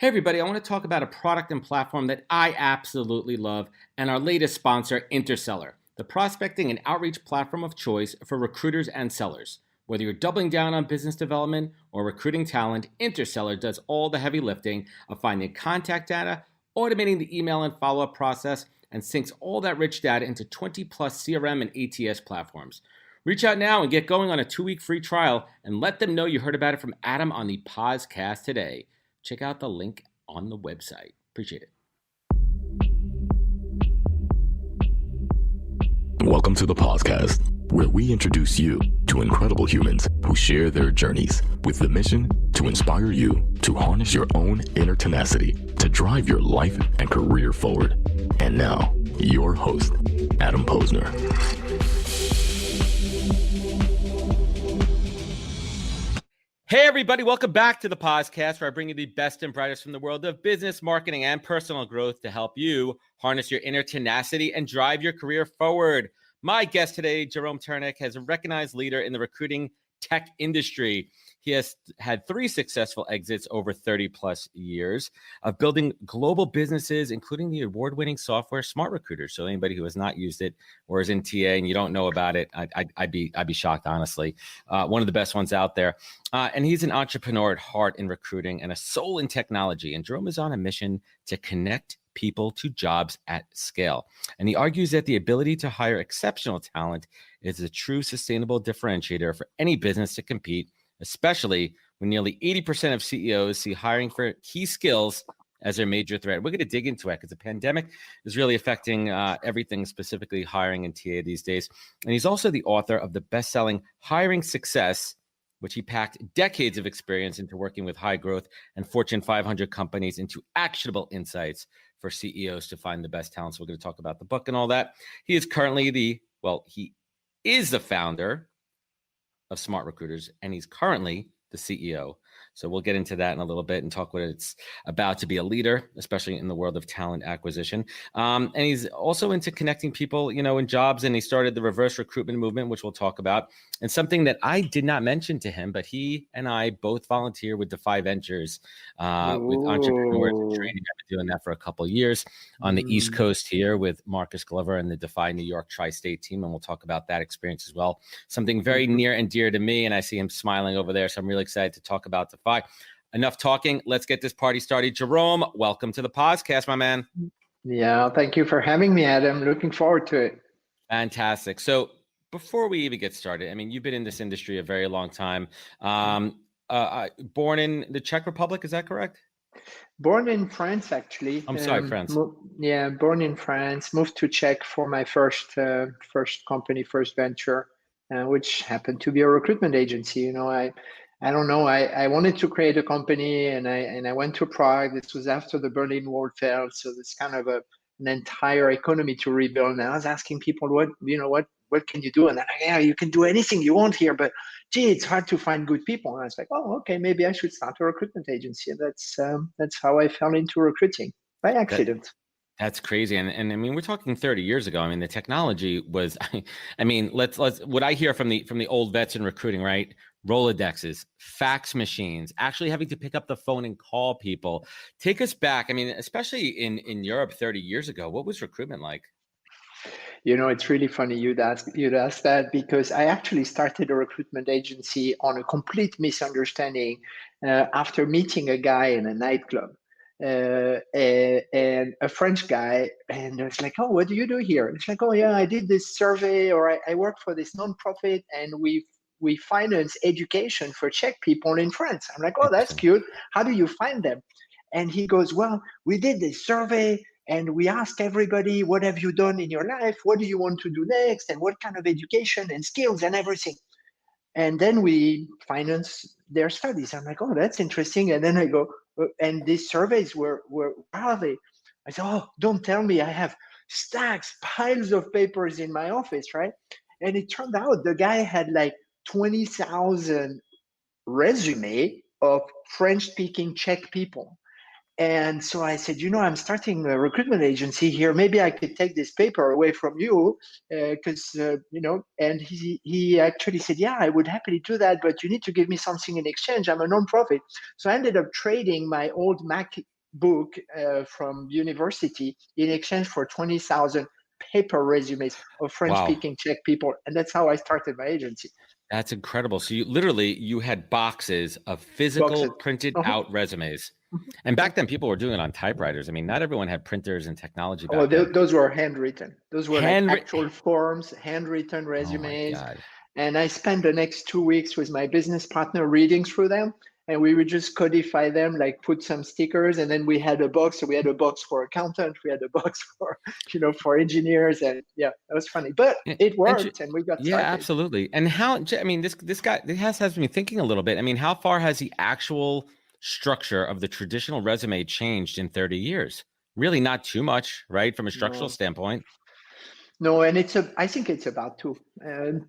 Hey everybody, I want to talk about a product and platform that I absolutely love and our latest sponsor, Interseller, the prospecting and outreach platform of choice for recruiters and sellers. Whether you're doubling down on business development or recruiting talent, Interseller does all the heavy lifting of finding contact data, automating the email and follow-up process, and syncs all that rich data into 20 plus CRM and ATS platforms. Reach out now and get going on a 2-week free trial and let them know you heard about it from Adam on the podcast today. Check out the link on the website. Appreciate it. Welcome to the podcast, where we introduce you to incredible humans who share their journeys with the mission to inspire you to harness your own inner tenacity to drive your life and career forward. And now, your host, Adam Posner. Hey everybody, welcome back to the podcast where I bring you the best and brightest from the world of business, marketing, and personal growth to help you harness your inner tenacity and drive your career forward. My guest today, Jerome Turnick, is a recognized leader in the recruiting tech industry. He has had 3 successful exits over 30 plus years of building global businesses, including the award-winning software SmartRecruiters. So anybody who has not used it or is in TA and you don't know about it, I'd be shocked, honestly. One of the best ones out there. And he's an entrepreneur at heart in recruiting and a soul in technology. And Jerome is on a mission to connect people to jobs at scale. And he argues that the ability to hire exceptional talent is a true sustainable differentiator for any business to compete, especially when nearly 80% of CEOs see hiring for key skills as their major threat. We're going to dig into it because the pandemic is really affecting everything, specifically hiring in TA these days. And he's also the author of the best-selling Hiring Success, which he packed decades of experience into working with high growth and Fortune 500 companies into actionable insights for CEOs to find the best talent. So we're going to talk about the book and all that. He is currently he is the founder of SmartRecruiters, and he's currently the CEO. So we'll get into that in a little bit and talk what it's about to be a leader, especially in the world of talent acquisition. And he's also into connecting people, in jobs. And he started the reverse recruitment movement, which we'll talk about. And something that I did not mention to him, but he and I both volunteer with Defy Ventures with entrepreneurs and training. I've been doing that for a couple of years on the East Coast here with Marcus Glover and the Defy New York Tri-State team. And we'll talk about that experience as well. Something very near and dear to me. And I see him smiling over there. So I'm really excited to talk about Defy. Enough talking. Let's get this party started. Jerome, welcome to the podcast, my man. Yeah, thank you for having me, Adam. Looking forward to it. Fantastic. So before we even get started, you've been in this industry a very long time. Born in the Czech Republic, is that correct? Born in France, actually. I'm sorry, France. Born in France. Moved to Czech for my first company, first venture, which happened to be a recruitment agency. I don't know. I wanted to create a company, and I went to Prague. This was after the Berlin Wall fell, so there's kind of an entire economy to rebuild. And I was asking people, what can you do? And they're like, yeah, you can do anything you want here, but gee, it's hard to find good people. And I was like, oh, okay, maybe I should start a recruitment agency. And that's how I fell into recruiting by accident. That's crazy. And we're talking 30 years ago. The technology was, let's what I hear from the old vets in recruiting, right? Rolodexes, fax machines, actually having to pick up the phone and call people. Take us back. Especially in Europe 30 years ago, what was recruitment like? It's really funny you'd ask that, because I actually started a recruitment agency on a complete misunderstanding after meeting a guy in a nightclub. And a French guy, and it's like, oh, what do you do here? It's like, oh yeah, I did this survey, or I work for this nonprofit, and we finance education for Czech people in France. I'm like, oh, that's cute. How do you find them? And he goes, well, we did this survey, and we asked everybody, what have you done in your life? What do you want to do next? And what kind of education and skills and everything? And then we finance their studies. I'm like, oh, that's interesting. And then I go, and these surveys were I said, oh, don't tell me, I have stacks, piles of papers in my office, right? And it turned out the guy had like 20,000 resume of French-speaking Czech people. And so I said, I'm starting a recruitment agency here. Maybe I could take this paper away from you, because And he actually said, yeah, I would happily do that, but you need to give me something in exchange. I'm a nonprofit. So I ended up trading my old MacBook from university in exchange for 20,000 paper resumes of French-speaking Czech people, and that's how I started my agency. That's incredible. So you had boxes of physical printed out resumes. And back then, people were doing it on typewriters. I mean, not everyone had printers and technology back then. Those were handwritten. Those were like actual forms, handwritten resumes. Oh my God. And I spent the next 2 weeks with my business partner reading through them. And we would just codify them, like put some stickers. And then we had a box. So we had a box for accountants. We had a box for, for engineers. And yeah, that was funny. But it worked and we got started. Yeah, absolutely. And this guy, it has me thinking a little bit. I mean, how far has the actual structure of the traditional resume changed in 30 years? Really not too much, right? From a structural standpoint. No, and I think it's about two,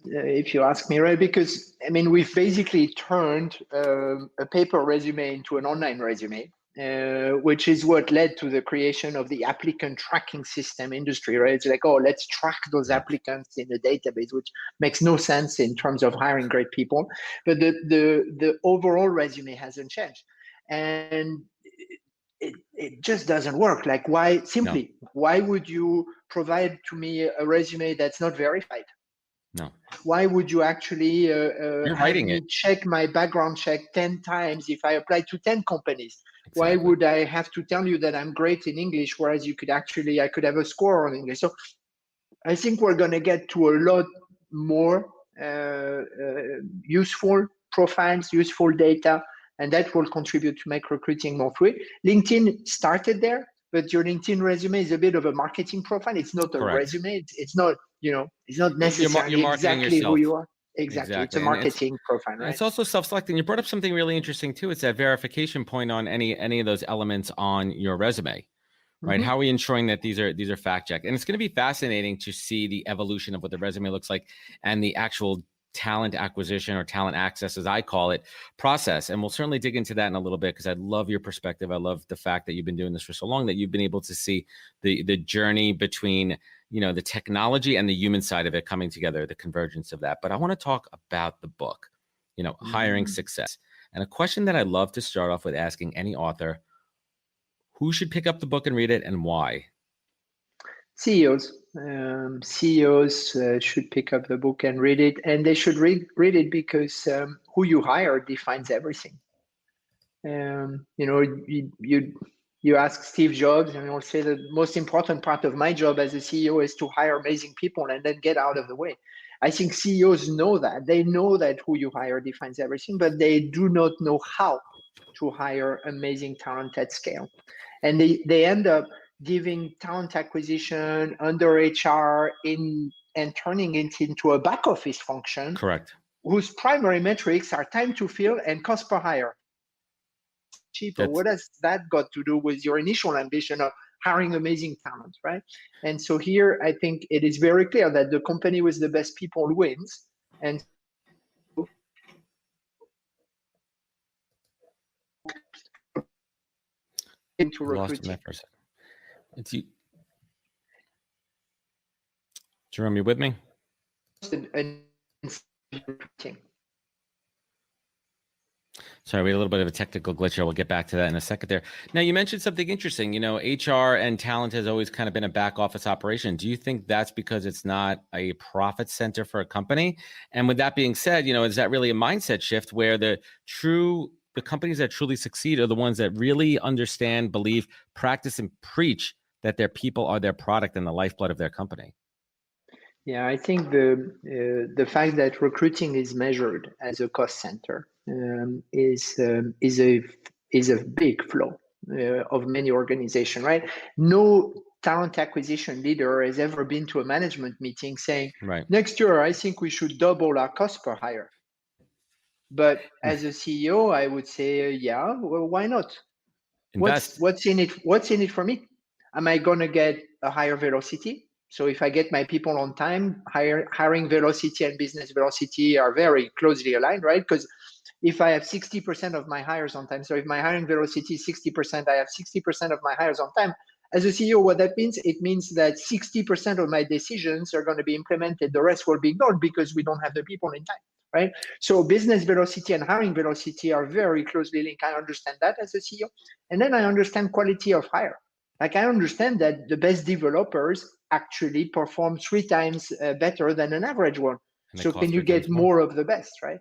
if you ask me, right? Because we've basically turned a paper resume into an online resume, which is what led to the creation of the applicant tracking system industry, right? It's like, let's track those applicants in the database, which makes no sense in terms of hiring great people. But the overall resume hasn't changed. And it just doesn't work. Like, why would you provide to me a resume that's not verified? No. Why would you actually have me check my background check 10 times if I apply to 10 companies? Exactly. Why would I have to tell you that I'm great in English, whereas I could have a score on English? So I think we're going to get to a lot more useful profiles, useful data, and that will contribute to make recruiting more fluid. LinkedIn started there, but your LinkedIn resume is a bit of a marketing profile. It's not a resume. It's not, it's not necessarily exactly who you are. Exactly. It's a marketing profile, right? It's also self-selecting. You brought up something really interesting too. It's that verification point on any of those elements on your resume, right? Mm-hmm. How are we ensuring that these are fact-checked? And it's going to be fascinating to see the evolution of what the resume looks like and the actual talent acquisition or talent access, as I call it, process. And we'll certainly dig into that in a little bit, because I love your perspective. I love the fact that you've been doing this for so long, that you've been able to see the journey between, the technology and the human side of it coming together, the convergence of that. But I want to talk about the book, Hiring Success. And a question that I love to start off with asking any author: who should pick up the book and read it, and why? CEOs. CEOs should pick up the book and read it, and they should read it because who you hire defines everything. You ask Steve Jobs, and he'll say the most important part of my job as a CEO is to hire amazing people and then get out of the way. I think CEOs know that. They know that who you hire defines everything, but they do not know how to hire amazing talent at scale. And they end up giving talent acquisition under HR and turning it into a back office function. Correct. Whose primary metrics are time to fill and cost per hire. Cheaper. What has that got to do with your initial ambition of hiring amazing talent, right? And so here, I think it is very clear that the company with the best people wins. And into recruiting. It's you, Jerome. You with me? Sorry, we had a little bit of a technical glitch here. We'll get back to that in a second there. Now, you mentioned something interesting. HR and talent has always kind of been a back office operation. Do you think that's because it's not a profit center for a company? And with that being said, is that really a mindset shift where the companies that truly succeed are the ones that really understand, believe, practice, and preach that their people are their product and the lifeblood of their company? Yeah, I think the fact that recruiting is measured as a cost center is a big flaw of many organizations, right? No talent acquisition leader has ever been to a management meeting saying, right, next year I think we should double our cost per hire. But as a CEO, I would say, yeah, well, why not? Invest. What's in it for me? Am I going to get a higher velocity? So if I get my people on time, hiring velocity and business velocity are very closely aligned, right? Because if I have 60% of my hires on time, so if my hiring velocity is 60%, I have 60% of my hires on time. As a CEO, what that means, it means that 60% of my decisions are going to be implemented. The rest will be ignored because we don't have the people in time, right? So business velocity and hiring velocity are very closely linked. I understand that as a CEO. And then I understand quality of hire. Like I understand that the best developers actually perform 3 times better than an average one. So can you get more of the best, right?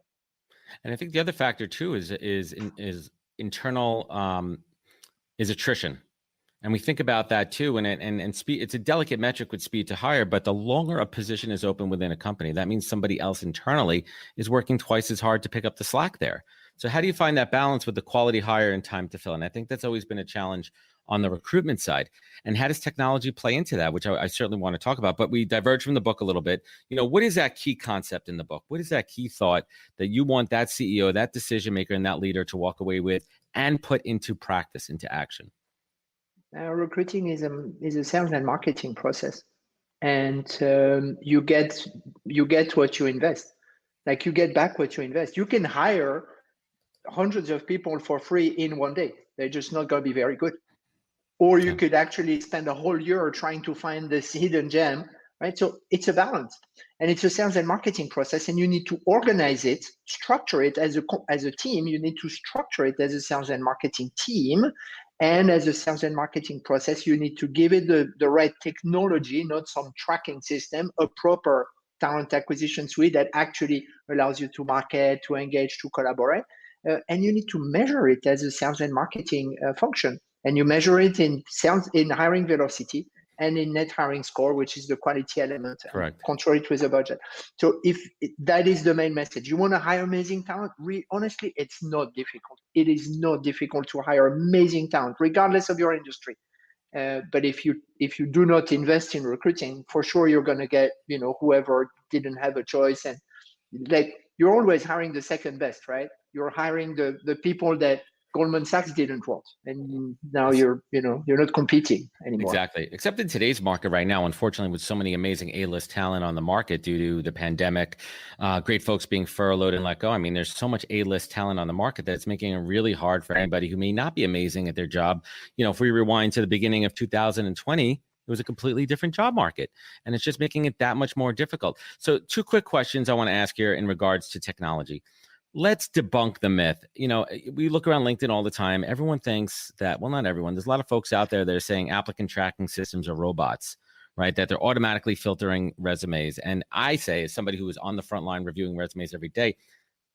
And I think the other factor too is internal is attrition. And we think about that too, and speed. It's a delicate metric with speed to hire, but the longer a position is open within a company, that means somebody else internally is working twice as hard to pick up the slack there. So how do you find that balance with the quality hire and time to fill? And I think that's always been a challenge on the recruitment side. And how does technology play into that, which I certainly want to talk about, but we diverge from the book a little bit. You know, what is that key concept in the book? What is that key thought that you want that CEO, that decision maker, and that leader to walk away with and put into practice, into action? Recruiting is a sales and marketing process, and you get what you invest. Like you get back what you invest. You can hire hundreds of people for free in one day. They're just not going to be very good. Or you could actually spend a whole year trying to find this hidden gem, right? So it's a balance, and it's a sales and marketing process, and you need to organize it, structure it as a team. You need to structure it as a sales and marketing team. And as a sales and marketing process, you need to give it the right technology, not some tracking system, a proper talent acquisition suite that actually allows you to market, to engage, to collaborate. And you need to measure it as a sales and marketing function. And you measure it in hiring velocity and in net hiring score, which is the quality element. Correct. Control it with a budget. So that is the main message. You want to hire amazing talent? Honestly, it's not difficult. It is not difficult to hire amazing talent, regardless of your industry. But if you do not invest in recruiting, for sure you're going to get whoever didn't have a choice, and like you're always hiring the second best, right? You're hiring the people that Goldman Sachs didn't want, and now you're not competing anymore. Exactly. Except in today's market right now, unfortunately, with so many amazing A-list talent on the market due to the pandemic, great folks being furloughed and let go. I mean, there's so much A-list talent on the market that it's making it really hard for anybody who may not be amazing at their job. You know, if we rewind to the beginning of 2020, it was a completely different job market, and it's just making it that much more difficult. So 2 quick questions I want to ask here in regards to technology. Let's debunk the myth. You know, we look around LinkedIn all the time. Everyone thinks that, well, not everyone. There's a lot of folks out there that are saying applicant tracking systems are robots, right? That they're automatically filtering resumes. And I say, as somebody who is on the front line reviewing resumes every day,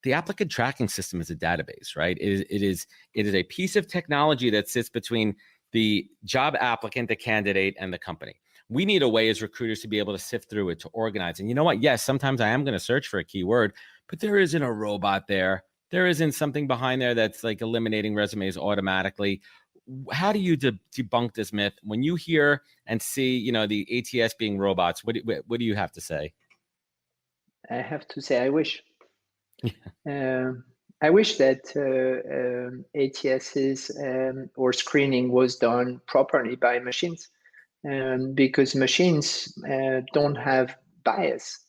the applicant tracking system is a database, right? It is a piece of technology that sits between the job applicant, the candidate, and the company. We need a way as recruiters to be able to sift through it, to organize. And you know what? Yes, sometimes I am going to search for a keyword, but there isn't a robot there. There isn't something behind there that's like eliminating resumes automatically. How do you debunk this myth when you hear and see, the ATS being robots? What do you have to say? I have to say, I wish. I wish that ATSs or screening was done properly by machines. Because machines don't have bias.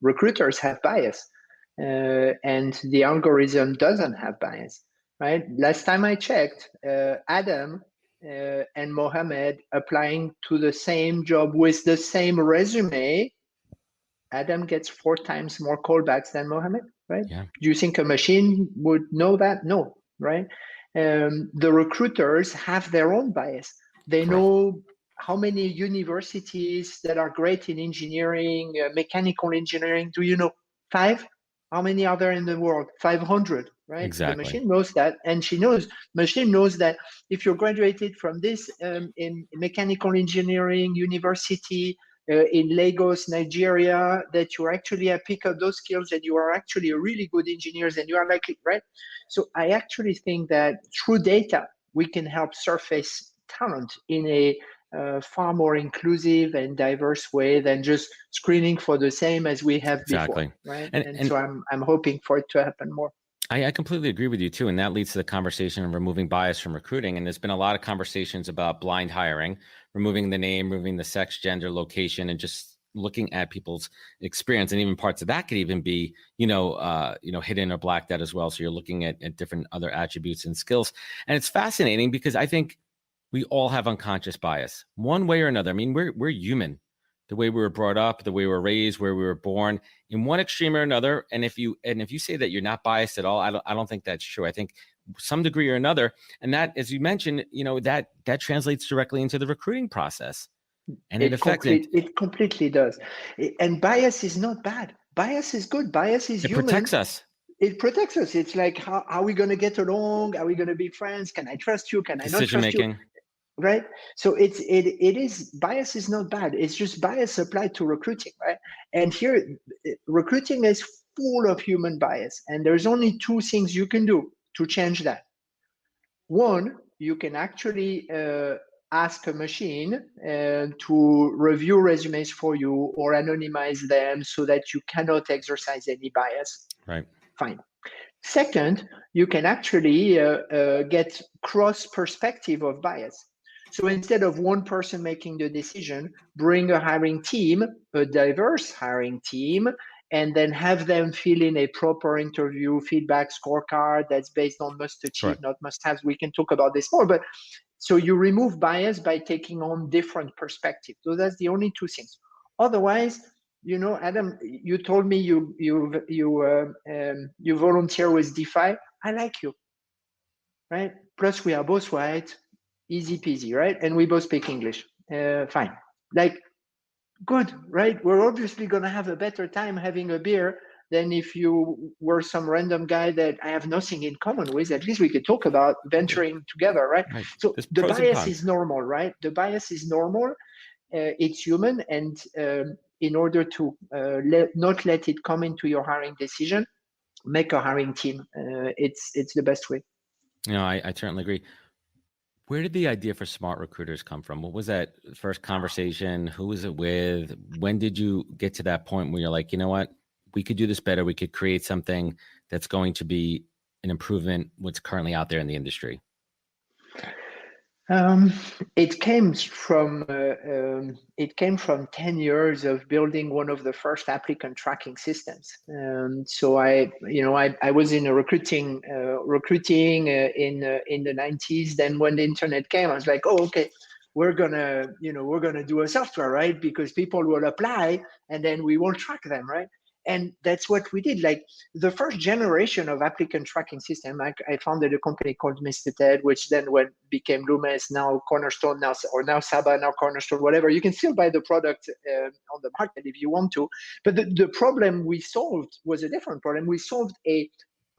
Recruiters have bias, and the algorithm doesn't have bias, right? Last time I checked, Adam and Mohammed applying to the same job with the same resume, Adam gets 4 times more callbacks than Mohammed, right? Yeah. Do you think a machine would know that? No, right? The recruiters have their own bias. They know how many universities that are great in engineering, mechanical engineering. Do you know 5? How many are there in the world? 500, right? Exactly. The machine knows that, and machine knows that if you're graduated from this in mechanical engineering university in Lagos, Nigeria, that you actually have picked up those skills and you are actually a really good engineer, and you are likely, right? So I actually think that through data, we can help surface talent in a far more inclusive and diverse way than just screening for the same as we have before, right? And so I'm hoping for it to happen more. I completely agree with you too, and that leads to the conversation of removing bias from recruiting. And there's been a lot of conversations about blind hiring, removing the name, removing the sex, gender, location, and just looking at people's experience, and even parts of that could even be, hidden or blacked out as well. So you're looking at different other attributes and skills. And it's fascinating because I think we all have unconscious bias one way or another. I mean, we're human, the way we were brought up, the way we were raised, where we were born, in one extreme or another. And if you say that you're not biased at all, I don't think that's true. I think some degree or another, and that, as you mentioned, that translates directly into the recruiting process. And it completely does. And bias is not bad. Bias is good. Bias is human. It protects us. It protects us. It's like, how are we going to get along? Are we going to be friends? Can I trust you? Can I not trust you? Right? So bias is not bad. It's just bias applied to recruiting, right? And here, recruiting is full of human bias. And there's only two things you can do to change that. One, you can actually ask a machine to review resumes for you or anonymize them so that you cannot exercise any bias. Right. Fine. Second, you can actually get cross perspective of bias. So instead of one person making the decision, bring a hiring team, a diverse hiring team, and then have them fill in a proper interview feedback scorecard that's based on must achieve, not must have. We can talk about this more, but so you remove bias by taking on different perspective. So that's the only two things. Otherwise, Adam, you told me you volunteer with Defy. I like you, right? Plus we are both white, easy peasy, right? And we both speak English. Fine. Like, good, right? We're obviously going to have a better time having a beer than if you were some random guy that I have nothing in common with. At least we could talk about venturing together, right? So the bias is normal, right? The bias is normal. It's human. And in order to not let it come into your hiring decision, make a hiring team. It's the best way. I certainly agree. Where did the idea for SmartRecruiters come from? What was that first conversation? Who was it with? When did you get to that point where you're like, you know what, we could do this better. We could create something that's going to be an improvement what's currently out there in the industry? It came from 10 years of building one of the first applicant tracking systems. So I was in a recruiting in the 90s. Then when the internet came, I was like, oh, okay, we're gonna do a software, right? Because people will apply and then we will track them, right? And that's what we did. Like the first generation of applicant tracking system, I founded a company called Mr. Ted, which then became Loomis, now Cornerstone, now Saba, now Cornerstone, whatever. You can still buy the product on the market if you want to. But the problem we solved was a different problem. We solved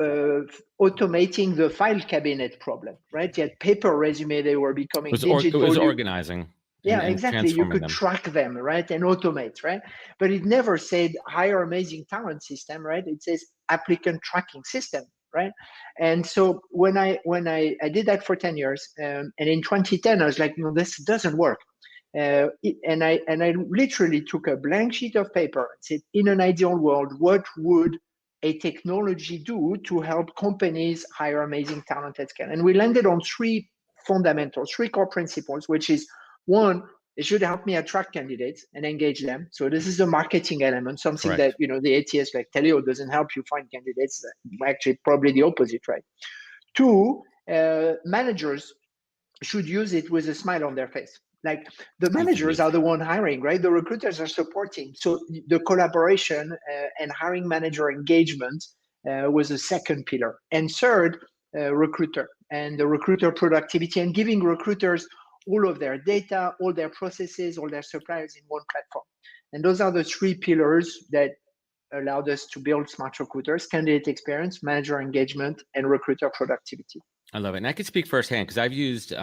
automating the file cabinet problem, right? You had paper resume, they were becoming digital. It was organizing. Yeah, exactly. You could track them, right, and automate, right? But it never said hire amazing talent system, right? It says applicant tracking system, right? And so when I did that for 10 years, and in 2010 I was like, no, this doesn't work. And I literally took a blank sheet of paper and said, in an ideal world, what would a technology do to help companies hire amazing talent at scale? And we landed on three core principles, which is, one, it should help me attract candidates and engage them. So this is a marketing element, something that, the ATS like Teleo doesn't help you find candidates. Actually, probably the opposite, right? Two, managers should use it with a smile on their face. Like the managers are the one hiring, right? The recruiters are supporting. So the collaboration and hiring manager engagement was a second pillar. And third, recruiter and the recruiter productivity and giving recruiters all of their data, all their processes, all their suppliers in one platform. And those are the three pillars that allowed us to build SmartRecruiters: candidate experience, manager engagement, and recruiter productivity. I love it. And I can speak firsthand because I've used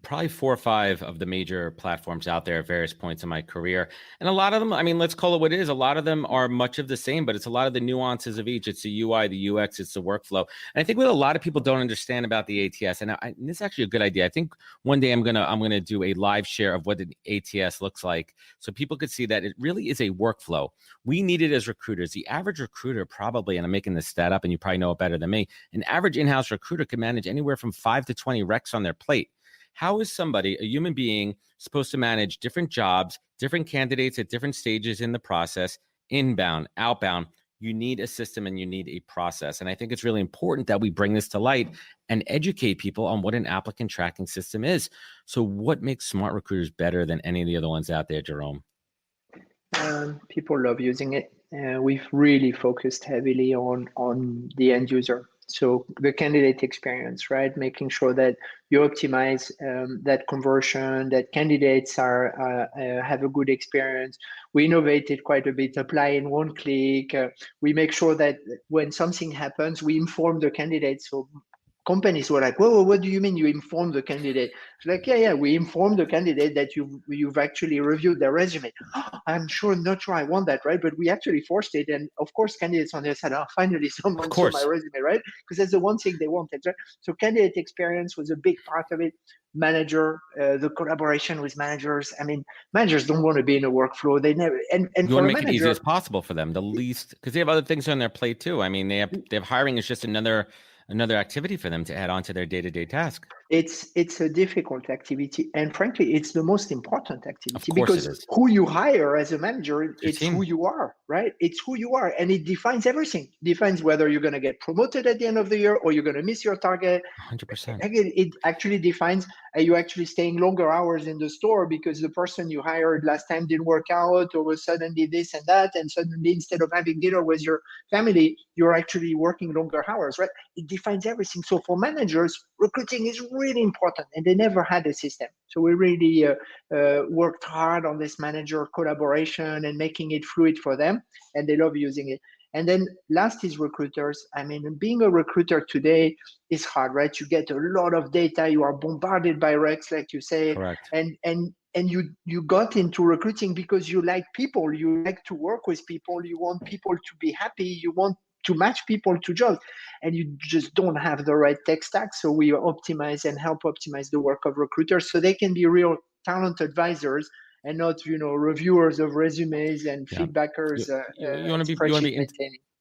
probably 4 or 5 of the major platforms out there at various points in my career. And a lot of them, I mean, let's call it what it is. A lot of them are much of the same, but it's a lot of the nuances of each. It's the UI, the UX, it's the workflow. And I think what a lot of people don't understand about the ATS, and this is actually a good idea. I think one day I'm gonna do a live share of what the ATS looks like so people could see that it really is a workflow. We need it as recruiters. The average recruiter probably, and I'm making this stat up and you probably know it better than me, an average in-house recruiter can manage anywhere from 5 to 20 recs on their plate. How is somebody, a human being, supposed to manage different jobs, different candidates at different stages in the process, inbound, outbound? You need a system and you need a process. And I think it's really important that we bring this to light and educate people on what an applicant tracking system is. So what makes SmartRecruiters better than any of the other ones out there, Jerome? People love using it. We've really focused heavily on the end user. So the candidate experience, right? Making sure that you optimize that conversion, that candidates have a good experience. We innovated quite a bit, apply in one click. We make sure that when something happens, we inform the candidates. So companies were like, whoa, what do you mean you inform the candidate? It's like, yeah, we inform the candidate that you've actually reviewed their resume. I'm not sure I want that, right? But we actually forced it. And of course, candidates on their side, finally someone saw my resume, right? Because that's the one thing they wanted, right? So candidate experience was a big part of it. Manager, the collaboration with managers. I mean, managers don't want to be in a workflow. They never, and you want to make it easy as possible for them, the least, because they have other things on their plate too. I mean, they have hiring is just another activity for them to add on to their day-to-day task. It's a difficult activity, and frankly, it's the most important activity because who you hire as a manager, it's who you are, right? It's who you are, and it defines everything. It defines whether you're going to get promoted at the end of the year or you're going to miss your target. 100%. It actually defines are you actually staying longer hours in the store because the person you hired last time didn't work out, or was suddenly this and that, and suddenly instead of having dinner with your family, you're actually working longer hours, right? It defines everything. So for managers, recruiting is really important, and they never had a system. So we really worked hard on this manager collaboration and making it fluid for them, and they love using it. And then last is recruiters. I mean, being a recruiter today is hard, right? You get a lot of data. You are bombarded by recs, like you say. Correct. And you got into recruiting because you like people. You like to work with people. You want people to be happy. You want to match people to jobs, and you just don't have the right tech stack. So we optimize and help optimize the work of recruiters so they can be real talent advisors and not, reviewers of resumes and feedbackers. You want to be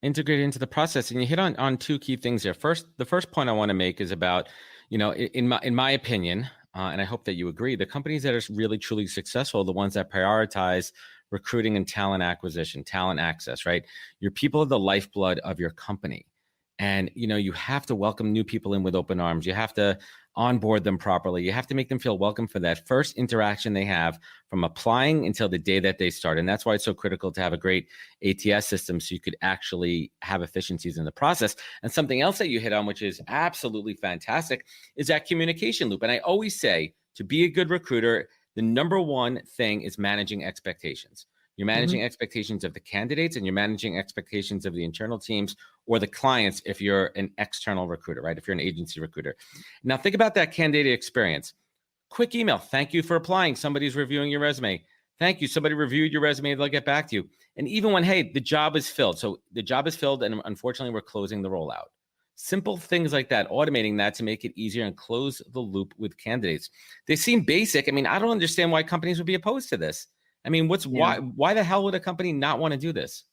integrated into the process, and you hit on two key things there. The first point I want to make is about, in my opinion, and I hope that you agree, the companies that are really truly successful are the ones that prioritize recruiting and talent acquisition, talent access, right? Your people are the lifeblood of your company. And, you have to welcome new people in with open arms. You have to onboard them properly. You have to make them feel welcome for that first interaction they have from applying until the day that they start. And that's why it's so critical to have a great ATS system so you could actually have efficiencies in the process. And something else that you hit on, which is absolutely fantastic, is that communication loop. And I always say, to be a good recruiter, the number one thing is managing expectations. You're managing expectations of the candidates, and you're managing expectations of the internal teams or the clients if you're an external recruiter, right? If you're an agency recruiter. Now think about that candidate experience. Quick email. Thank you for applying. Somebody's reviewing your resume. Thank you. Somebody reviewed your resume. They'll get back to you. And even when, hey, the job is filled. So the job is filled, and unfortunately we're closing the rollout. Simple things like that, automating that to make it easier and close the loop with candidates. They seem basic. I mean, I don't understand why companies would be opposed to this. I mean, why the hell would a company not want to do this?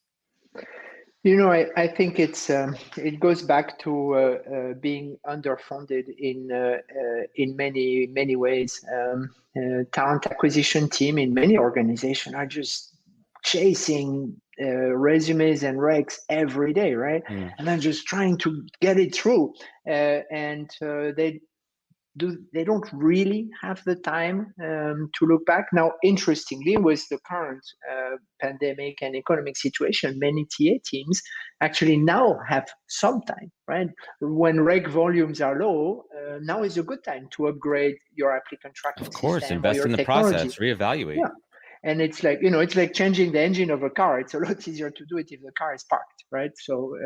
I think it goes back to being underfunded in many ways. Talent acquisition team in many organizations are just chasing resumes and recs every day, right? And I'm just trying to get it through, and they don't really have the time to look back. Now, interestingly, with the current pandemic and economic situation, many TA teams actually now have some time, right? When reg volumes are low, now is a good time to upgrade your applicant tracking system. Of course, invest in the process, reevaluate. Yeah. And it's like, it's like changing the engine of a car. It's a lot easier to do it if the car is parked, right? So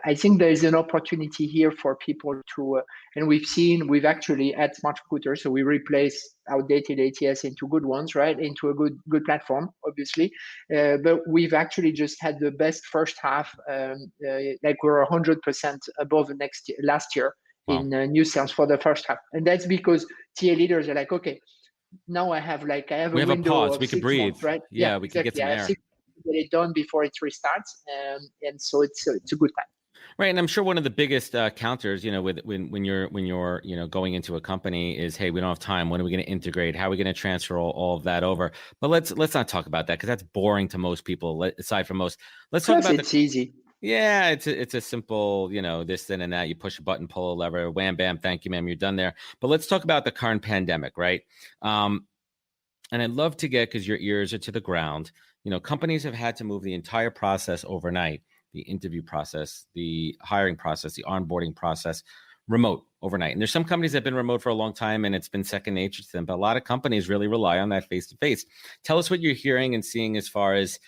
I think there is an opportunity here for people to, and we've actually at SmartRecruiters, so we replace outdated ATS into good ones, right? Into a good platform, obviously. But we've actually just had the best first half, like we're 100% above last year in new sales for the first half. And that's because TA leaders are like, okay, now I have a window a pause. of we could 6 breathe, months, right? We could get some air. Get it done before it restarts, and so it's a good time. Right, and I'm sure one of the biggest counters, when you're going into a company is, hey, we don't have time. When are we going to integrate? How are we going to transfer all of that over? But let's not talk about that because that's boring to most people. Aside from most, let's talk Plus, about it's easy. Yeah, it's a simple, this, then, and that. You push a button, pull a lever, wham, bam, thank you, ma'am, you're done there. But let's talk about the current pandemic, right? And I'd love to get, because your ears are to the ground, companies have had to move the entire process overnight, the interview process, the hiring process, the onboarding process, remote overnight. And there's some companies that have been remote for a long time and it's been second nature to them, but a lot of companies really rely on that face-to-face. Tell us what you're hearing and seeing as far as,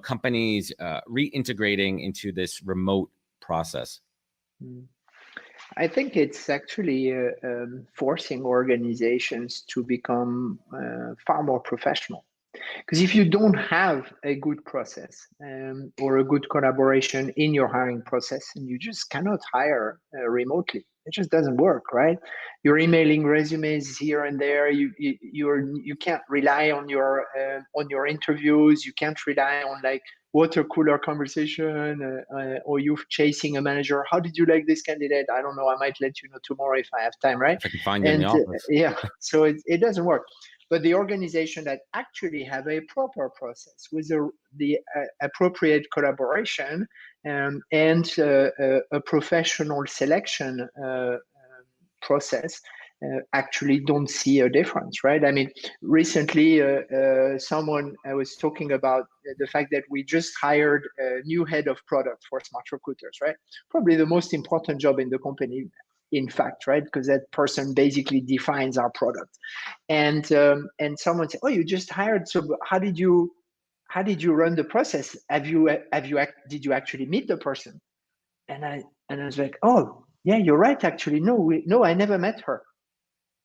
companies reintegrating into this remote process. I think it's actually forcing organizations to become far more professional. Because if you don't have a good process or a good collaboration in your hiring process, and you just cannot hire remotely, it just doesn't work, right? You're emailing resumes here and there. You can't rely on your interviews. You can't rely on like water cooler conversation or you chasing a manager. How did you like this candidate? I don't know. I might let you know tomorrow if I have time, right? If I can find you in the office. Yeah, so it doesn't work. But the organization that actually have a proper process with the appropriate collaboration and a professional selection process actually don't see a difference, right? I mean, recently someone I was talking about the fact that we just hired a new head of product for SmartRecruiters, right? Probably the most important job in the company, in fact, right? Because that person basically defines our product. And someone said, "Oh, you just hired. So how did you run the process? Did you actually meet the person?" And I was like, "Oh, yeah, you're right. Actually, no, I never met her."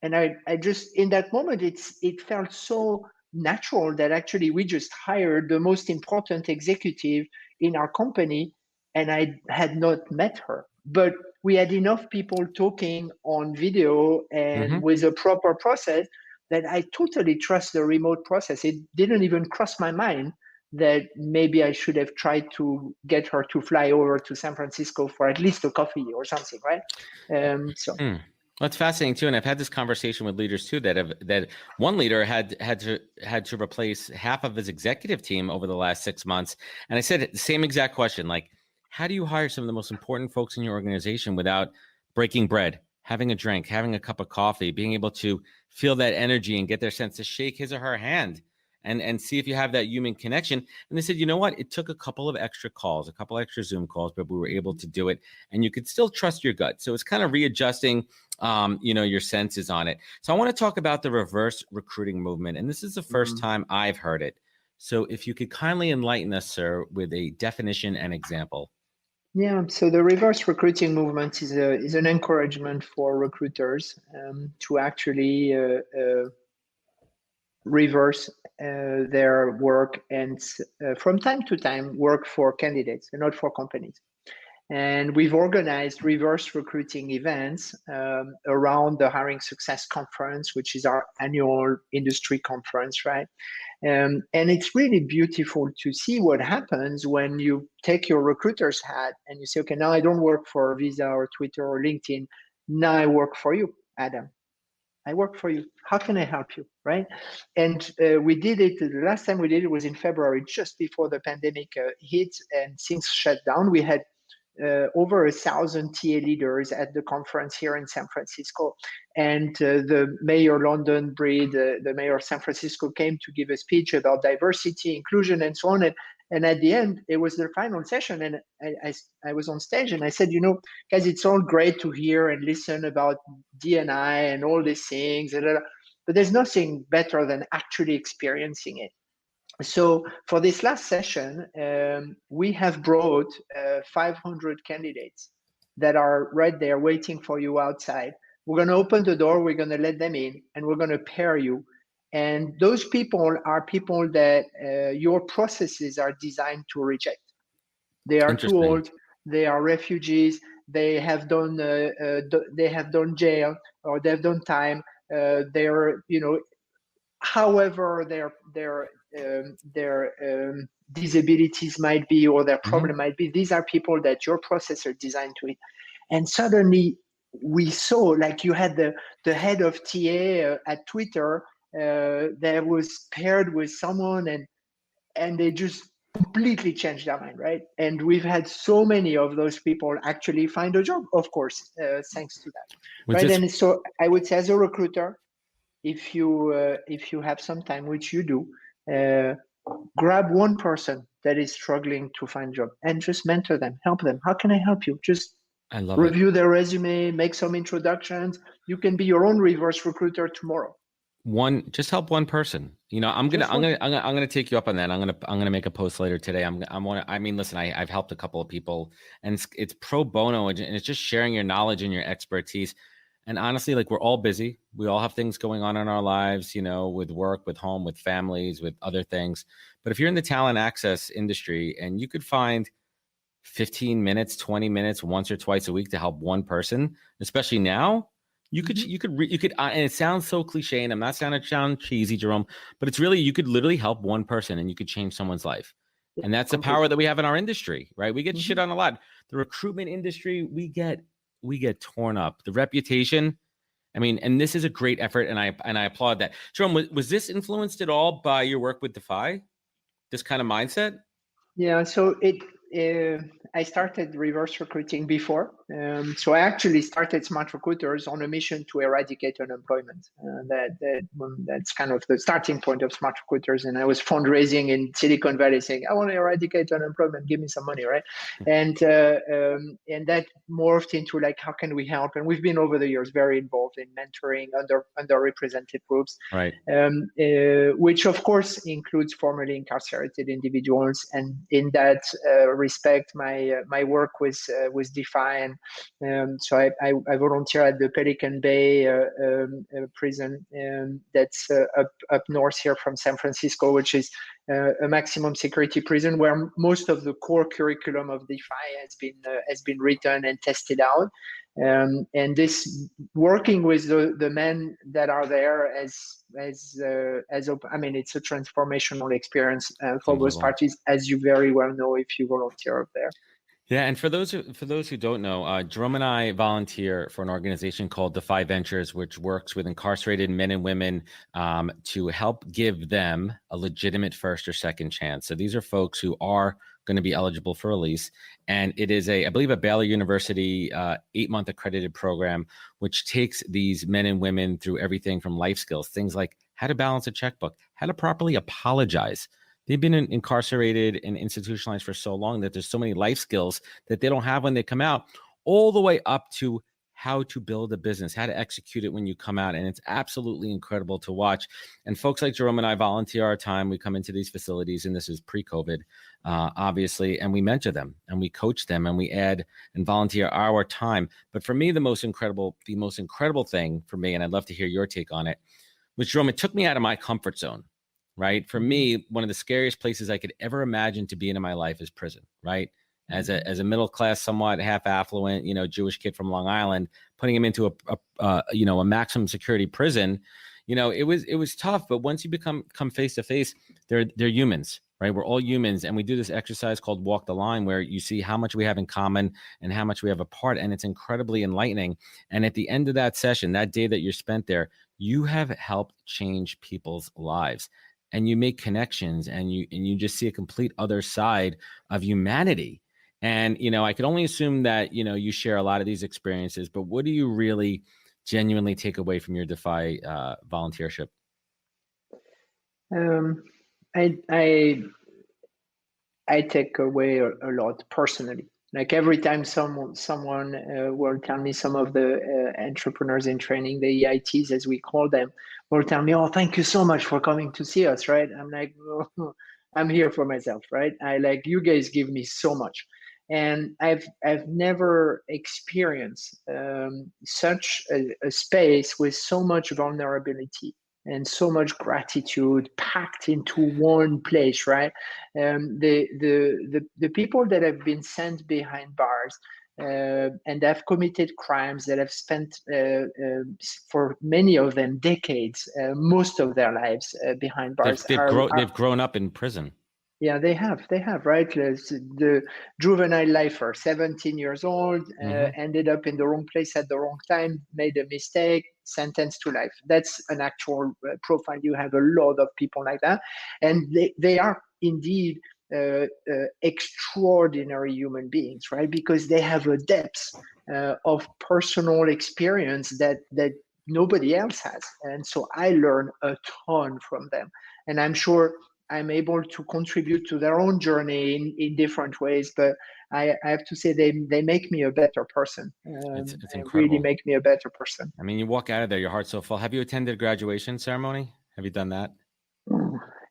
And I just in that moment, it felt so natural that actually we just hired the most important executive in our company, and I had not met her, but we had enough people talking on video and with a proper process that I totally trust the remote process. It didn't even cross my mind that maybe I should have tried to get her to fly over to San Francisco for at least a coffee or something, right? Well, it's fascinating too, and I've had this conversation with leaders too that one leader had to replace half of his executive team over the last 6 months, and I said the same exact question, like, how do you hire some of the most important folks in your organization without breaking bread, having a drink, having a cup of coffee, being able to feel that energy and get their sense to shake his or her hand and see if you have that human connection? And they said, you know what? It took a couple of extra calls, a couple extra Zoom calls, but we were able to do it, and you could still trust your gut. So it's kind of readjusting your senses on it. So I want to talk about the reverse recruiting movement. And this is the first time I've heard it. So if you could kindly enlighten us, sir, with a definition and example. Yeah, so the reverse recruiting movement is an encouragement for recruiters to actually reverse their work and from time to time work for candidates and not for companies. And we've organized reverse recruiting events around the Hiring Success Conference, which is our annual industry conference, right? And it's really beautiful to see what happens when you take your recruiter's hat and you say, okay, now I don't work for Visa or Twitter or LinkedIn. Now I work for you, Adam. I work for you. How can I help you, right? And we did it, the last time we did it was in February, just before the pandemic hit and things shut down. We had over 1,000 TA leaders at the conference here in San Francisco. And the mayor, London Breed, the mayor of San Francisco, came to give a speech about diversity, inclusion, and so on. And at the end, it was their final session. And I was on stage and I said, guys, it's all great to hear and listen about D&I and all these things, but there's nothing better than actually experiencing it. So for this last session, we have brought 500 candidates that are right there waiting for you outside. We're going to open the door, we're going to let them in, and we're going to pair you. And those people are people that your processes are designed to reject. They are too old, they are refugees, they have done jail, or they've done time. They're, however, they're disabilities might be, or their problem might be. These are people that your process are designed to. And suddenly we saw, like, you had the head of TA at Twitter that was paired with someone, and they just completely changed their mind, right? And we've had so many of those people actually find a job, of course, thanks to that, right? And so I would say, as a recruiter, if you have some time, which you do, grab one person that is struggling to find a job and just mentor them, help them. How can I help you? Just review their resume, make some introductions. You can be your own reverse recruiter tomorrow. Just help one person. I'm gonna take you up on that. I'm gonna make a post later today. Listen, I've helped a couple of people, and it's pro bono, and it's just sharing your knowledge and your expertise. And honestly, like, we're all busy. We all have things going on in our lives, with work, with home, with families, with other things. But if you're in the talent access industry and you could find 15 minutes, 20 minutes once or twice a week to help one person, especially now, you could, and it sounds so cliche, and I'm not sound cheesy, Jerome, but it's really, you could literally help one person and you could change someone's life. And that's the power that we have in our industry, right? We get shit on a lot. The recruitment industry, we get torn up. The reputation, and this is a great effort, and I applaud that. Jerome, was this influenced at all by your work with Defy? This kind of mindset? Yeah, so I started reverse recruiting before. So I actually started SmartRecruiters on a mission to eradicate unemployment. That's kind of the starting point of SmartRecruiters. And I was fundraising in Silicon Valley saying, I want to eradicate unemployment, give me some money, right? And that morphed into, like, how can we help? And we've been over the years very involved in mentoring underrepresented groups, right? Which of course includes formerly incarcerated individuals. And in that respect, my work with Defy, and so I volunteer at the Pelican Bay prison that's up north here from San Francisco, which is a maximum security prison where most of the core curriculum of Defy has been written and tested out. And this, working with the men that are there it's a transformational experience for both parties, as you very well know if you volunteer up there. Yeah, and for those who don't know, Jerome and I volunteer for an organization called Defy Ventures, which works with incarcerated men and women to help give them a legitimate first or second chance. So these are folks who are going to be eligible for release, and it is I believe a Baylor University 8-month accredited program, which takes these men and women through everything from life skills, things like how to balance a checkbook, how to properly apologize. They've been institutionalized and institutionalized for so long that there's so many life skills that they don't have when they come out, all the way up to how to build a business, how to execute it when you come out. And it's absolutely incredible to watch. And folks like Jerome and I volunteer our time. We come into these facilities, and this is pre-COVID, obviously, and we mentor them and we coach them and we add and volunteer our time. But for me, the most incredible thing for me, and I'd love to hear your take on it, was, Jerome, it took me out of my comfort zone. Right. For me, one of the scariest places I could ever imagine to be in my life is prison. Right. As a middle class, somewhat half affluent, Jewish kid from Long Island, putting him into a maximum security prison, it was tough. But once you come face to face, they're humans. Right. We're all humans. And we do this exercise called Walk the Line, where you see how much we have in common and how much we have apart. And it's incredibly enlightening. And at the end of that session, that day that you're spent there, you have helped change people's lives. And you make connections, and you just see a complete other side of humanity. And, I could only assume that, you share a lot of these experiences, but what do you really genuinely take away from your Defy volunteership? I take away a lot personally. Like, every time someone will tell me, some of the entrepreneurs in training, the EITs as we call them, will tell me, "Oh, thank you so much for coming to see us." Right? I'm like, oh, I'm here for myself, right? You guys give me so much, and I've never experienced such a space with so much vulnerability and so much gratitude packed into one place, right? The people that have been sent behind bars, and they've committed crimes that have spent, for many of them, decades, most of their lives behind bars. They've grown up in prison. Yeah, they have, right? The juvenile lifer, 17 years old, ended up in the wrong place at the wrong time, made a mistake, sentenced to life. That's an actual profile. You have a lot of people like that. And they are indeed extraordinary human beings, right? Because they have a depth of personal experience that nobody else has. And so I learn a ton from them. And I'm sure I'm able to contribute to their own journey in different ways, but I have to say they make me a better person. It's they incredible. really make me a better person. I mean, you walk out of there, your heart's so full. Have you attended a graduation ceremony? Have you done that?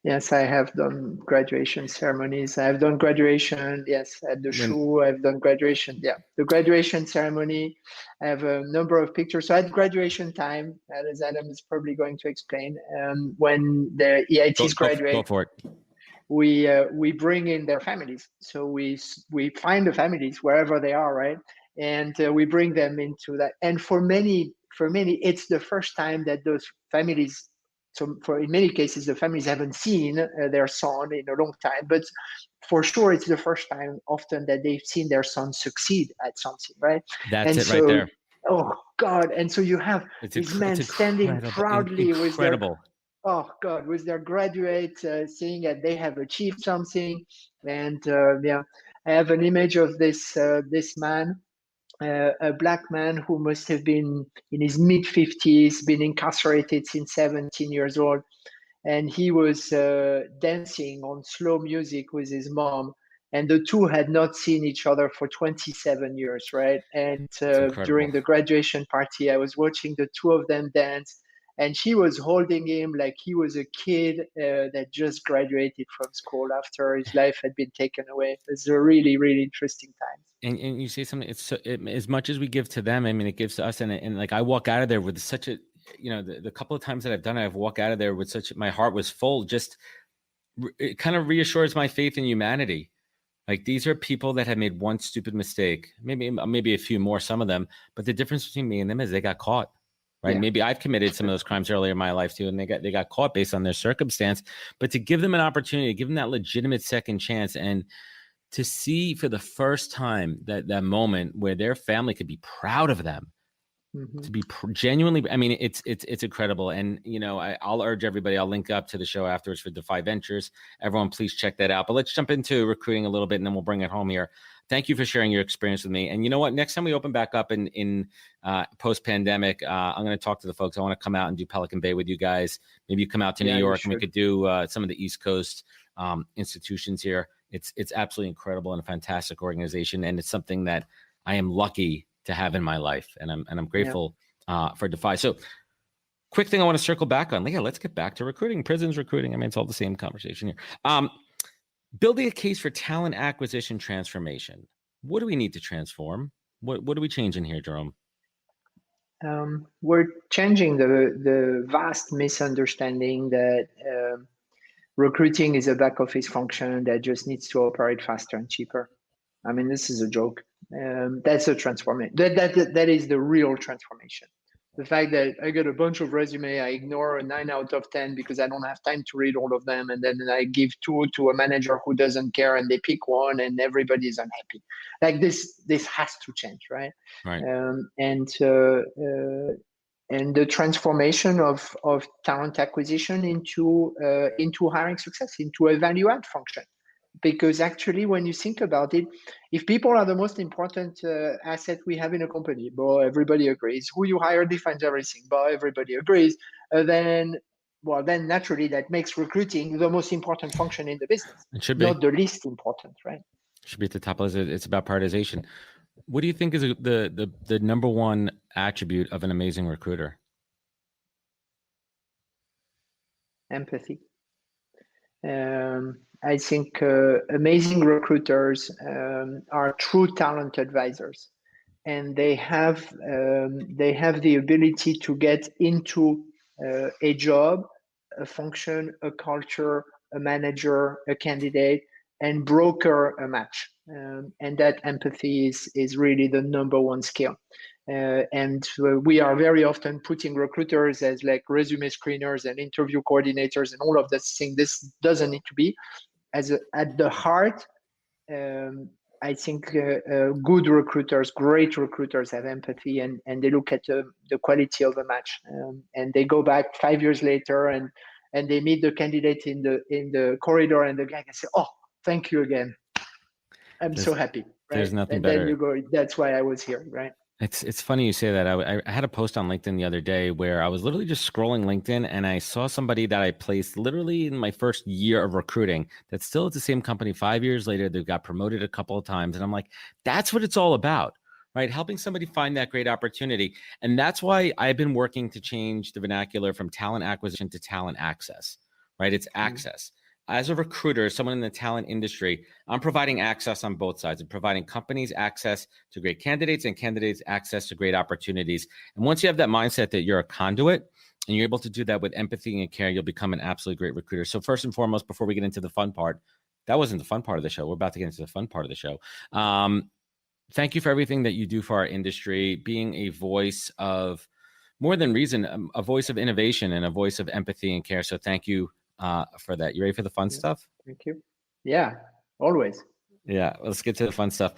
Yes, I have done graduation ceremonies. I've done graduation, yes, at the SHU. I've done graduation. Yeah, the graduation ceremony. I have a number of pictures. So at graduation time, as Adam is probably going to explain, when the EITs graduate, go for it. We bring in their families. So we find the families wherever they are, right? And we bring them into that. And for many, it's the first time that those families. So in many cases, the families haven't seen their son in a long time, but for sure, it's the first time often that they've seen their son succeed at something, right? Right there. Oh God! And so you have these men standing proudly with their graduate, saying that they have achieved something. And I have an image of this man. A black man who must have been in his mid-50s, been incarcerated since 17 years old. And he was dancing on slow music with his mom. And the two had not seen each other for 27 years, right? And during the graduation party, I was watching the two of them dance. And she was holding him like he was a kid that just graduated from school after his life had been taken away. It was a really, really interesting time. And you say something, as much as we give to them, I mean, it gives to us. And like, I walk out of there with such a, the couple of times that I've done it, I've walked out of there with my heart was full. Just, it kind of reassures my faith in humanity. Like, these are people that have made one stupid mistake, maybe a few more, some of them, but the difference between me and them is they got caught. Right. Yeah. Maybe I've committed some of those crimes earlier in my life too, and they got caught based on their circumstance. But to give them an opportunity, give them that legitimate second chance, and to see for the first time that moment where their family could be proud of them, to be genuinely, I mean, it's incredible. And I'll urge everybody. I'll link up to the show afterwards for Defy Ventures. Everyone, please check that out. But let's jump into recruiting a little bit, and then we'll bring it home here. Thank you for sharing your experience with me. And you know what? Next time we open back up in post-pandemic, I'm going to talk to the folks. I want to come out and do Pelican Bay with you guys. Maybe you come out to New York, and we could do some of the East Coast institutions here. It's absolutely incredible and a fantastic organization, and it's something that I am lucky to have in my life, and I'm grateful for Defy. So, quick thing I want to circle back on. Yeah, let's get back to recruiting, prisons recruiting. I mean, it's all the same conversation here. Building a case for talent acquisition transformation. What do we need to transform? What are we changing here, Jerome? We're changing the vast misunderstanding that recruiting is a back office function that just needs to operate faster and cheaper. I mean, this is a joke. That's a transformation. That is the real transformation. The fact that I get a bunch of resume, I ignore a 9 out of 10 because I don't have time to read all of them, and then I give 2 to a manager who doesn't care, and they pick 1, and everybody is unhappy. Like this has to change, right? Right. And the transformation of talent acquisition into hiring success, into a value add function. Because actually, when you think about it, if people are the most important asset we have in a company, but everybody agrees, who you hire defines everything, but everybody agrees, then naturally that makes recruiting the most important function in the business. It should be. Not the least important, right? It should be at the top of it. It's about prioritization. What do you think is the number one attribute of an amazing recruiter? Empathy. I think amazing recruiters are true talent advisors, and they have the ability to get into a job, a function, a culture, a manager, a candidate, and broker a match. And that empathy is really the number one skill. And we are very often putting recruiters as like resume screeners and interview coordinators and all of this thing. This doesn't need to be. At the heart, I think good recruiters, great recruiters have empathy, and they look at the quality of a match, and they go back 5 years later and they meet the candidate in the corridor, and the guy can say, "Oh, thank you again. I'm so happy." Right? There's nothing and better. Then you go, "That's why I was here." Right? It's funny you say that. I had a post on LinkedIn the other day where I was literally just scrolling LinkedIn and I saw somebody that I placed literally in my first year of recruiting that's still at the same company 5 years later. They got promoted a couple of times. And I'm like, that's what it's all about, right? Helping somebody find that great opportunity. And that's why I've been working to change the vernacular from talent acquisition to talent access, right? It's access. As a recruiter, someone in the talent industry, I'm providing access on both sides. I'm providing companies access to great candidates and candidates access to great opportunities. And once you have that mindset that you're a conduit and you're able to do that with empathy and care, you'll become an absolutely great recruiter. So first and foremost, before we get into the fun part, that wasn't the fun part of the show. We're about to get into the fun part of the show. Thank you for everything that you do for our industry, being a voice of more than reason, a voice of innovation and a voice of empathy and care. So thank you for that. You ready for the fun stuff? Thank you. Yeah, always. Yeah, let's get to the fun stuff.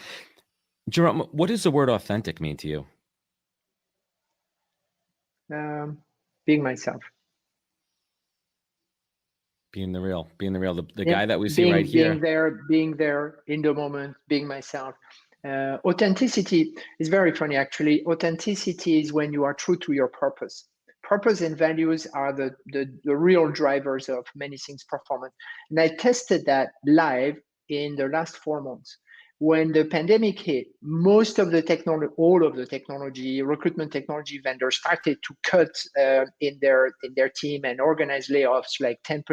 Jerome, what does the word authentic mean to you? Being myself. Being the real, the guy that we see right here. Being there in the moment, being myself. Authenticity is very funny, actually. Authenticity is when you are true to your purpose. Purpose and values are the real drivers of many things' performance. And I tested that live in the last 4 months. When the pandemic hit, most of the technology, all of the technology, recruitment technology vendors started to cut in their team and organize layoffs like 10%,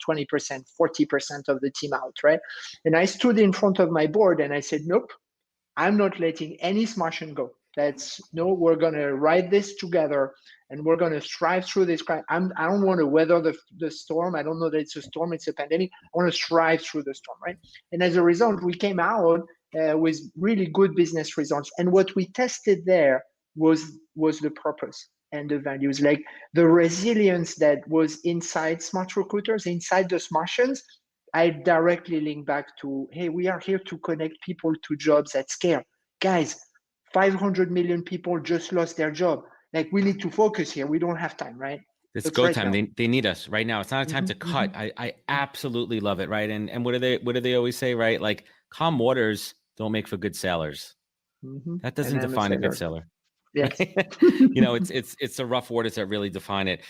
20%, 40% of the team out, right? And I stood in front of my board and I said, nope, I'm not letting any Smartian go. We're going to ride this together and we're going to strive through this. I don't want to weather the storm. I don't know that it's a storm, it's a pandemic. I want to strive through the storm, right? And as a result, we came out with really good business results. And what we tested there was the purpose and the values, like the resilience that was inside SmartRecruiters, inside the Smartians. I directly link back to, hey, we are here to connect people to jobs at scale. Guys, 500 million people just lost their job. Like, we need to focus here. We don't have time, right? It's go time. They need us right now. It's not a time to cut. I absolutely love it, right? And what do they always say, right? Like, calm waters don't make for good sailors. That doesn't define a good sailor. Yes. Right? It's the rough waters that really define it.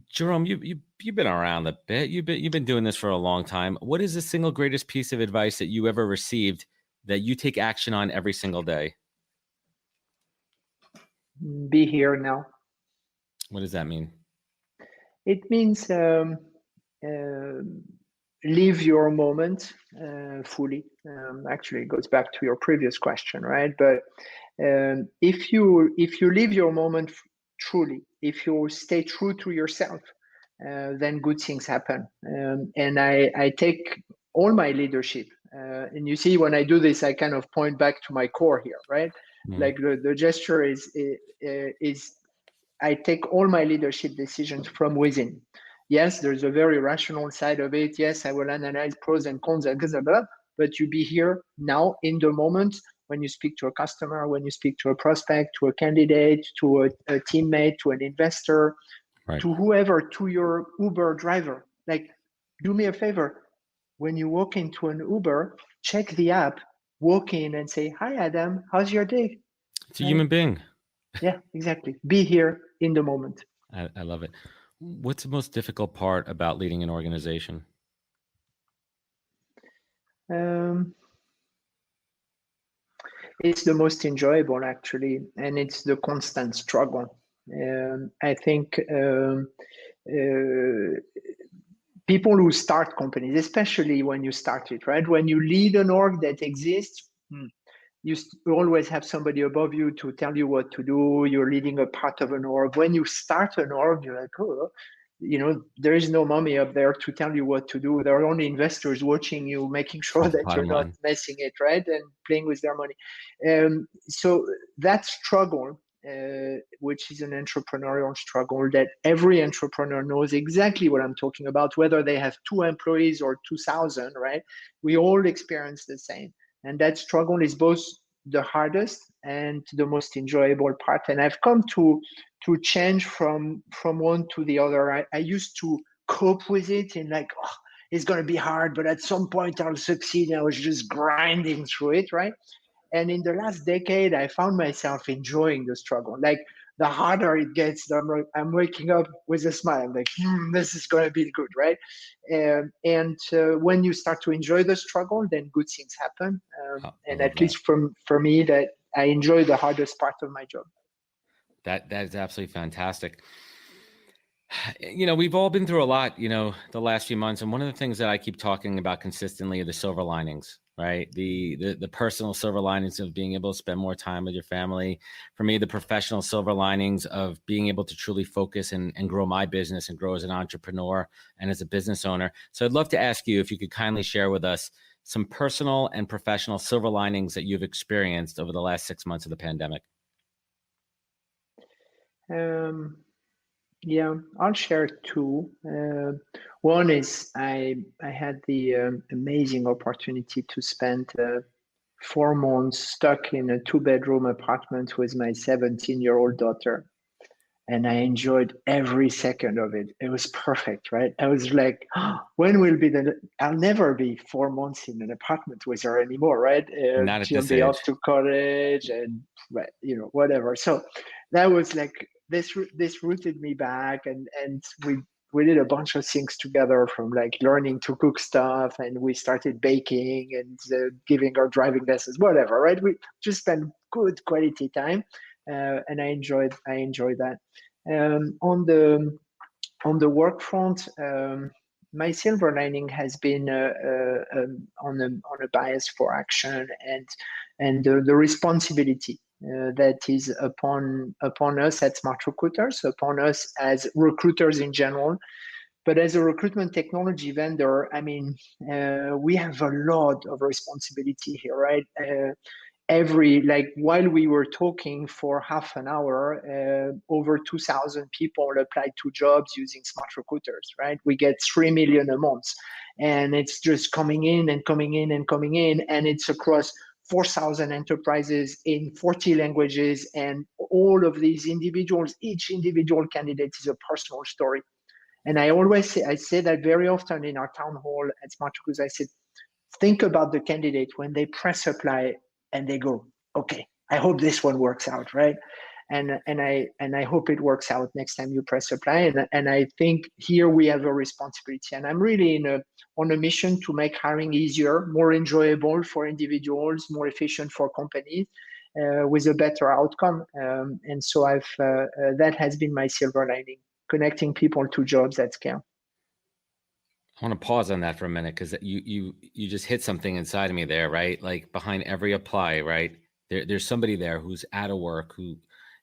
Jerome, you've been around a bit. You've been doing this for a long time. What is the single greatest piece of advice that you ever received that you take action on every single day? Be here now. What does that mean? It means live your moment fully. Actually, it goes back to your previous question, right? But if you live your moment truly, if you stay true to yourself, then good things happen. And I take all my leadership, and you see, when I do this, I kind of point back to my core here, right? Like the gesture is I take all my leadership decisions from within. Yes, there's a very rational side of it. Yes, I will analyze pros and cons and blah, blah, but you be here now in the moment when you speak to a customer, when you speak to a prospect, to a candidate, to a teammate, to an investor, right, to whoever, to your Uber driver. Like, do me a favor. When you walk into an Uber, check the app, walk in and say, hi, Adam, how's your day? It's a human being. Yeah, exactly. Be here in the moment. I love it. What's the most difficult part about leading an organization? It's the most enjoyable, actually, and it's the constant struggle. I think people who start companies, especially when you start it, right? When you lead an org that exists, you always have somebody above you to tell you what to do. You're leading a part of an org. When you start an org, you're like, oh, there is no mommy up there to tell you what to do. There are only investors watching you, making sure that you're not messing it, right? And playing with their money. So that struggle, which is an entrepreneurial struggle that every entrepreneur knows exactly what I'm talking about, whether they have 2 employees or 2,000, right? We all experience the same. And that struggle is both the hardest and the most enjoyable part. And I've come to change from one to the other. I used to cope with it in like, oh, it's going to be hard, but at some point I'll succeed. I was just grinding through it, right? And in the last decade, I found myself enjoying the struggle. Like the harder it gets, I'm waking up with a smile. I'm like, this is going to be good, right? And when you start to enjoy the struggle, then good things happen. And at least for me, that I enjoy the hardest part of my job. That is absolutely fantastic. We've all been through a lot, the last few months. And one of the things that I keep talking about consistently are the silver linings, right? The personal silver linings of being able to spend more time with your family. For me, the professional silver linings of being able to truly focus and grow my business and grow as an entrepreneur and as a business owner. So I'd love to ask you if you could kindly share with us some personal and professional silver linings that you've experienced over the last 6 months of the pandemic. Yeah, I'll share 2. One is I had the amazing opportunity to spend 4 months stuck in a 2-bedroom apartment with my 17-year-old daughter. And I enjoyed every second of it. It was perfect, right? I was like, when will be I'll never be 4 months in an apartment with her anymore, right? She'll be off to college and, whatever. So that was like, this rooted me back, and we did a bunch of things together, from like learning to cook stuff, and we started baking and giving our driving lessons, whatever, right? We just spent good quality time, and I enjoyed that. On the work front, my silver lining has been on a bias for action and the responsibility that is upon us at SmartRecruiters, upon us as recruiters in general. But as a recruitment technology vendor, we have a lot of responsibility here, right? While we were talking for half an hour, over 2,000 people applied to jobs using SmartRecruiters, right? We get 3 million a month, and it's just coming in and coming in and coming in, and it's across 4,000 enterprises in 40 languages, and all of these individuals, each individual candidate is a personal story. And I say that very often in our town hall at SmartRecruiters. I said, think about the candidate when they press apply and they go, okay, I hope this one works out, right? And I hope it works out next time you press apply. And I think here we have a responsibility. And I'm really on a mission to make hiring easier, more enjoyable for individuals, more efficient for companies, with a better outcome. And so that has been my silver lining, connecting people to jobs at scale. I want to pause on that for a minute, because you just hit something inside of me there, right? Like behind every apply, right? There's somebody there who's out of work, who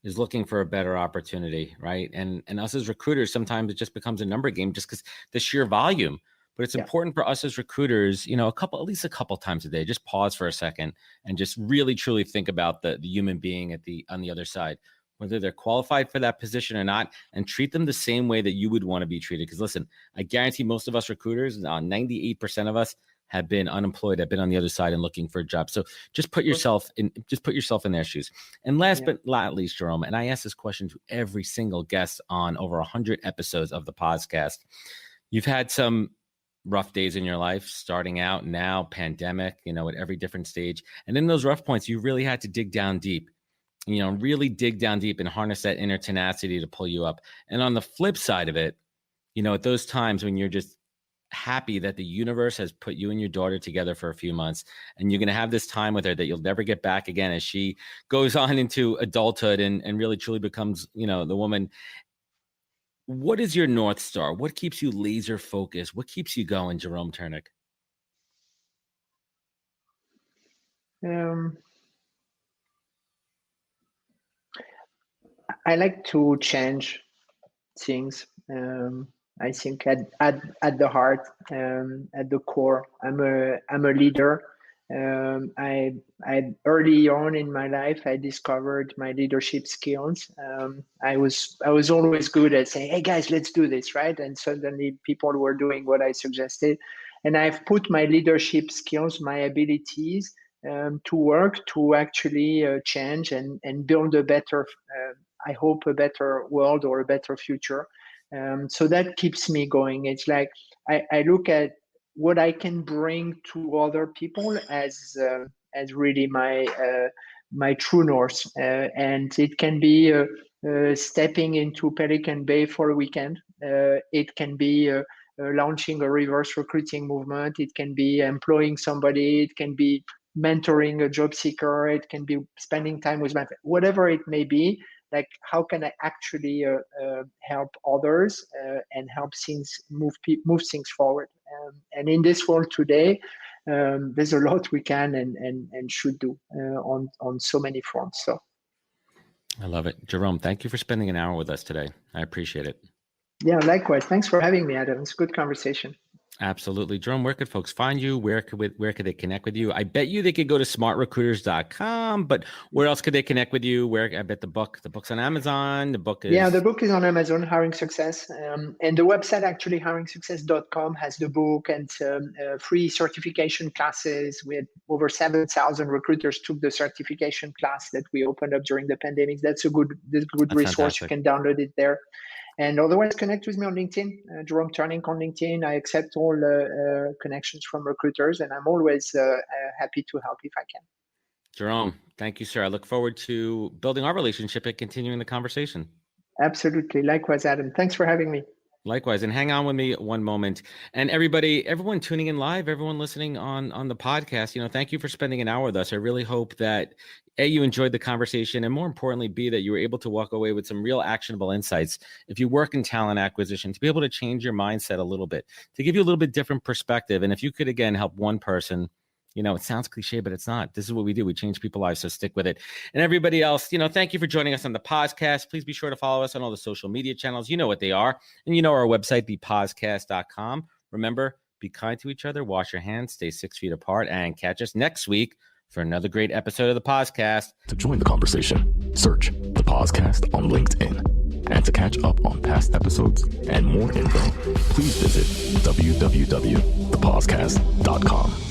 is looking for a better opportunity, right? And us as recruiters, sometimes it just becomes a number game just because the sheer volume. But it's important for us as recruiters, at least a couple times a day, just pause for a second and just really truly think about the human being on the other side, whether they're qualified for that position or not, and treat them the same way that you would want to be treated. Because listen, I guarantee most of us recruiters, 98% of us, have been unemployed, have been on the other side and looking for a job. So just put yourself in their shoes. And last but not least, Jerome, and I ask this question to every single guest on over 100 episodes of the podcast. You've had some rough days in your life, starting out, now pandemic, at every different stage. And in those rough points, you really had to dig down deep, really dig down deep and harness that inner tenacity to pull you up. And on the flip side of it, at those times when you're just happy that the universe has put you and your daughter together for a few months, and you're going to have this time with her that you'll never get back again as she goes on into adulthood and really truly becomes, the woman. What is your North Star? What keeps you laser focused? What keeps you going, Jerome Turnick? I like to change things. I think at the heart, at the core, I'm a leader. I early on in my life, I discovered my leadership skills. I was always good at saying, "Hey guys, let's do this," right? And suddenly people were doing what I suggested, and I've put my leadership skills, my abilities, to work to actually change and build a better, I hope, a better world or a better future. So that keeps me going. It's like I look at what I can bring to other people as really my true north, and it can be stepping into Pelican Bay for a weekend. It can be launching a reverse recruiting movement. It can be employing somebody. It can be mentoring a job seeker. It can be spending time with my family. Whatever it may be. Like, how can I actually help others and help things move things forward? And in this world today, there's a lot we can and should do on so many fronts. So, I love it, Jerome. Thank you for spending an hour with us today. I appreciate it. Yeah, likewise. Thanks for having me, Adam. It's a good conversation. Absolutely. Jerome, where could folks find you? Where could they connect with you? I bet you they could go to smartrecruiters.com, but where else could they connect with you? I bet the book's on Amazon. The book is... Yeah, the book is on Amazon, Hiring Success. And the website, actually, hiringsuccess.com, has the book and free certification classes. We had over 7,000 recruiters took the certification class that we opened up during the pandemic. That's a good resource. Fantastic. You can download it there. And otherwise, connect with me on LinkedIn, Jerome Turning on LinkedIn. I accept all connections from recruiters, and I'm always happy to help if I can. Jerome, thank you, sir. I look forward to building our relationship and continuing the conversation. Absolutely. Likewise, Adam. Thanks for having me. Likewise. And hang on with me one moment. And everyone tuning in live, everyone listening on the podcast, thank you for spending an hour with us. I really hope that A, you enjoyed the conversation, and more importantly, B, that you were able to walk away with some real actionable insights. If you work in talent acquisition, to be able to change your mindset a little bit, to give you a little bit different perspective. And if you could, again, help one person, it sounds cliche, but it's not. This is what we do. We change people's lives, so stick with it. And everybody else, thank you for joining us on the podcast. Please be sure to follow us on all the social media channels. You know what they are. And our website, thepodcast.com. Remember, be kind to each other, wash your hands, stay 6 feet apart, and catch us next week for another great episode of the podcast. To join the conversation, search the podcast on LinkedIn. And to catch up on past episodes and more info, please visit www.thepodcast.com.